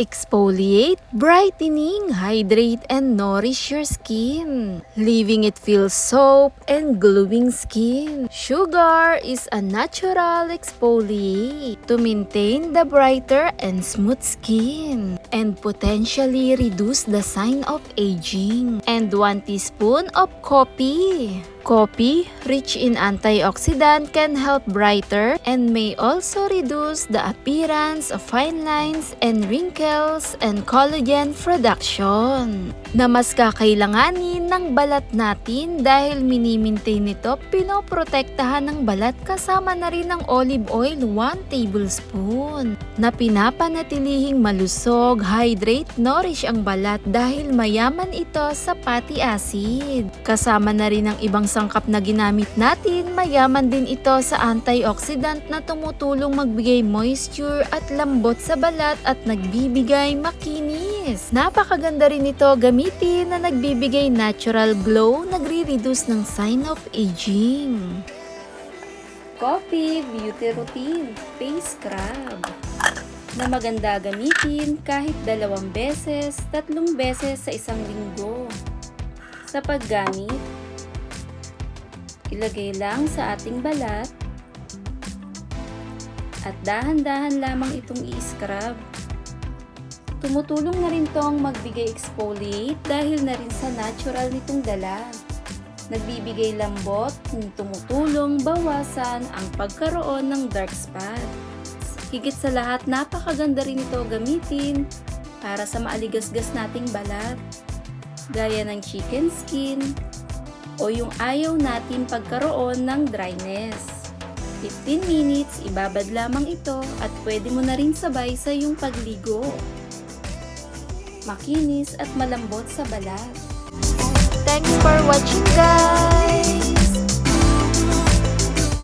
Exfoliate, brightening, hydrate, and nourish your skin, leaving it feel soft and glowing skin. Sugar is a natural exfoliate to maintain the brighter and smooth skin and potentially reduce the sign of aging. And 1 teaspoon of coffee. Coffee, rich in antioxidant, can help brighter and may also reduce the appearance of fine lines and wrinkles and collagen production na mas kakailanganin ng balat natin dahil minimaintain nito, pinoprotektahan ng balat kasama na rin ng olive oil 1 tablespoon na pinapanatilihing malusog, hydrate, nourish ang balat dahil mayaman ito sa fatty acid. Kasama na rin ang ibang sangkap na ginamit natin, mayaman din ito sa antioxidant na tumutulong magbigay moisture at lambot sa balat at nagbibigay makinis. Napakaganda rin ito gamitin na nagbibigay natural glow, nagre-reduce ng sign of aging. Coffee Beauty Routine Face Scrub na maganda gamitin kahit 2 beses, 3 beses sa isang linggo. Sa paggamit, ilagay lang sa ating balat at dahan-dahan lamang itong i-scrub. Tumutulong na rin tong magbigay exfoliate dahil na rin sa natural nitong dala. Nagbibigay lambot, tumutulong bawasan ang pagkaroon ng dark spots. Higit sa lahat, napakaganda rin ito gamitin para sa maaligasgas nating balat, gaya ng chicken skin, o yung ayaw natin pagkaroon ng dryness. 15 minutes, ibabad lamang ito at pwede mo na rin sabay sa iyong pagligo. Makinis at malambot sa balat. Thanks for watching, guys!